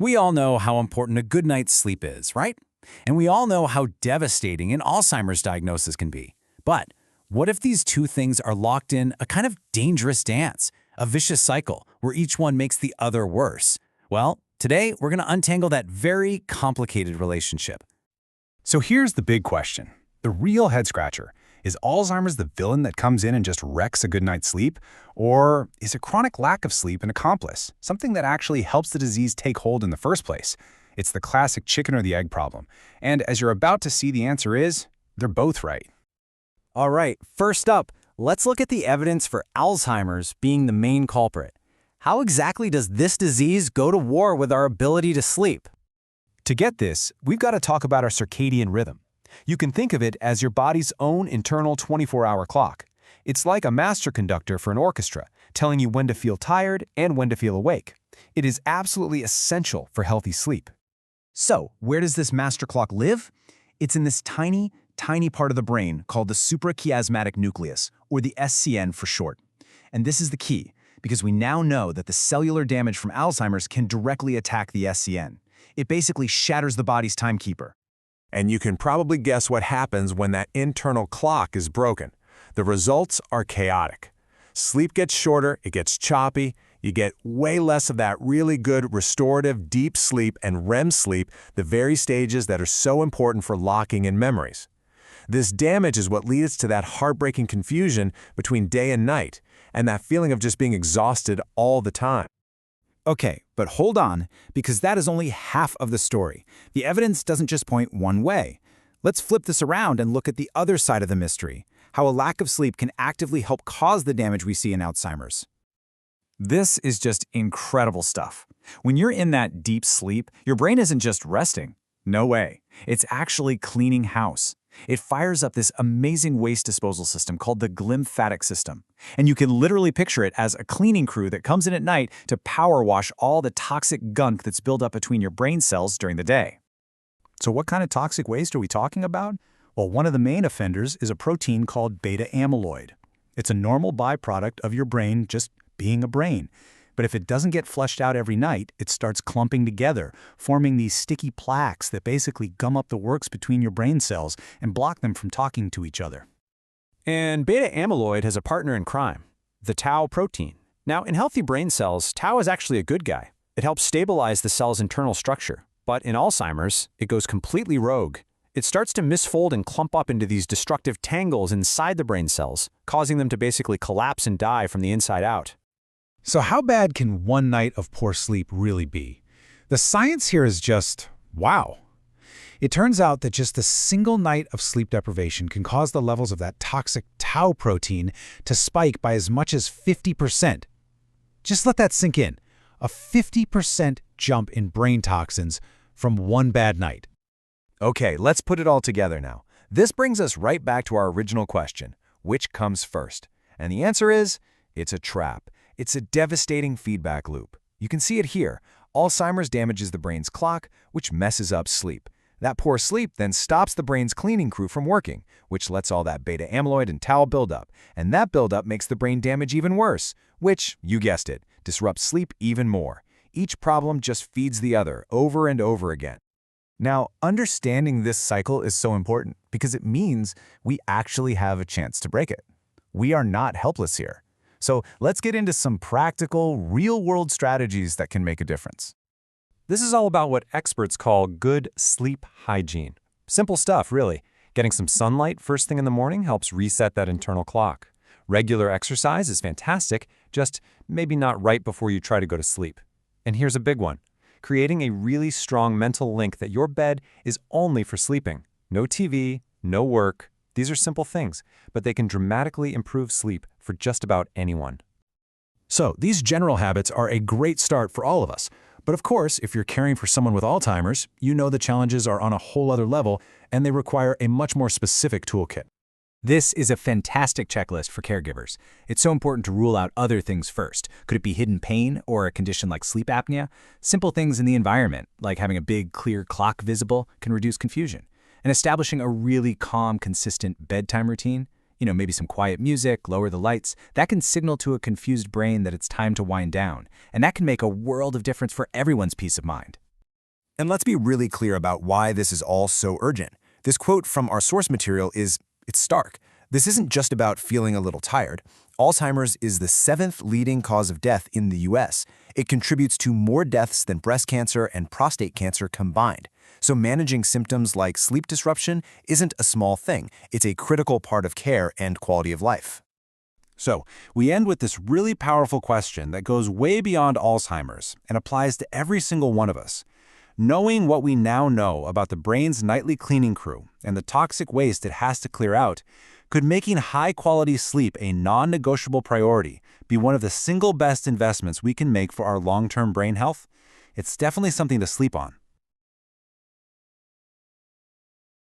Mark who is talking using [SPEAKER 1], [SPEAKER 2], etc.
[SPEAKER 1] We all know how important a good night's sleep is, right? And we all know how devastating an Alzheimer's diagnosis can be. But what if these two things are locked in a kind of dangerous dance, a vicious cycle where each one makes the other worse? Well, today we're going to untangle that very complicated relationship.
[SPEAKER 2] So here's the big question. The real head-scratcher. Is Alzheimer's the villain that comes in and just wrecks a good night's sleep? Or is a chronic lack of sleep an accomplice, something that actually helps the disease take hold in the first place? It's the classic chicken or the egg problem. And as you're about to see, the answer is, they're both right.
[SPEAKER 3] All right, first up, let's look at the evidence for Alzheimer's being the main culprit. How exactly does this disease go to war with our ability to sleep?
[SPEAKER 4] To get this, we've got to talk about our circadian rhythm. You can think of it as your body's own internal 24-hour clock. It's like a master conductor for an orchestra, telling you when to feel tired and when to feel awake. It is absolutely essential for healthy sleep.
[SPEAKER 5] So, where does this master clock live? It's in this tiny part of the brain called the suprachiasmatic nucleus, or the SCN for short. And this is the key, because we now know that the cellular damage from Alzheimer's can directly attack the SCN. It basically shatters the body's timekeeper.
[SPEAKER 6] And you can probably guess what happens when that internal clock is broken. The results are chaotic. Sleep gets shorter, it gets choppy, you get way less of that really good restorative deep sleep and REM sleep, the very stages that are so important for locking in memories. This damage is what leads to that heartbreaking confusion between day and night, and that feeling of just being exhausted all the time.
[SPEAKER 5] Okay, but hold on, because that is only half of the story. The evidence doesn't just point one way. Let's flip this around and look at the other side of the mystery, how a lack of sleep can actively help cause the damage we see in Alzheimer's. This is just incredible stuff. When you're in that deep sleep, your brain isn't just resting. No way. It's actually cleaning house. It fires up this amazing waste disposal system called the glymphatic system. And you can literally picture it as a cleaning crew that comes in at night to power wash all the toxic gunk that's built up between your brain cells during the day.
[SPEAKER 2] So what kind of toxic waste are we talking about? Well, one of the main offenders is a protein called beta-amyloid. It's a normal byproduct of your brain just being a brain. But if it doesn't get flushed out every night, it starts clumping together, forming these sticky plaques that basically gum up the works between your brain cells and block them from talking to each other.
[SPEAKER 4] And beta-amyloid has a partner in crime, the tau protein. Now, in healthy brain cells, tau is actually a good guy. It helps stabilize the cell's internal structure. But in Alzheimer's, it goes completely rogue. It starts to misfold and clump up into these destructive tangles inside the brain cells, causing them to basically collapse and die from the inside out.
[SPEAKER 2] So how bad can one night of poor sleep really be? The science here is just, wow. It turns out that just a single night of sleep deprivation can cause the levels of that toxic tau protein to spike by as much as 50%. Just let that sink in. A 50% jump in brain toxins from one bad night.
[SPEAKER 6] Okay, let's put it all together now. This brings us right back to our original question, which comes first? And the answer is, it's a trap. It's a devastating feedback loop. You can see it here. Alzheimer's damages the brain's clock, which messes up sleep. That poor sleep then stops the brain's cleaning crew from working, which lets all that beta-amyloid and tau build up. And that buildup makes the brain damage even worse, which, you guessed it, disrupts sleep even more. Each problem just feeds the other over and over again. Now, understanding this cycle is so important because it means we actually have a chance to break it. We are not helpless here. So let's get into some practical, real-world strategies that can make a difference.
[SPEAKER 4] This is all about what experts call good sleep hygiene. Simple stuff, really. Getting some sunlight first thing in the morning helps reset that internal clock. Regular exercise is fantastic, just maybe not right before you try to go to sleep. And here's a big one. Creating a really strong mental link that your bed is only for sleeping. No TV, no work. These are simple things, but they can dramatically improve sleep for just about anyone.
[SPEAKER 2] So these general habits are a great start for all of us. But of course, if you're caring for someone with Alzheimer's, you know the challenges are on a whole other level, and they require a much more specific toolkit.
[SPEAKER 5] This is a fantastic checklist for caregivers. It's so important to rule out other things first. Could it be hidden pain or a condition like sleep apnea? Simple things in the environment, like having a big, clear clock visible, can reduce confusion. And establishing a really calm, consistent bedtime routine, maybe some quiet music, lower the lights, that can signal to a confused brain that it's time to wind down. And that can make a world of difference for everyone's peace of mind.
[SPEAKER 6] And let's be really clear about why this is all so urgent. This quote from our source material it's stark. This isn't just about feeling a little tired. Alzheimer's is the 7th leading cause of death in the US. It contributes to more deaths than breast cancer and prostate cancer combined. So managing symptoms like sleep disruption isn't a small thing. It's a critical part of care and quality of life.
[SPEAKER 2] So, we end with this really powerful question that goes way beyond Alzheimer's and applies to every single one of us. Knowing what we now know about the brain's nightly cleaning crew and the toxic waste it has to clear out, could making high-quality sleep a non-negotiable priority be one of the single best investments we can make for our long-term brain health? It's definitely something to sleep on.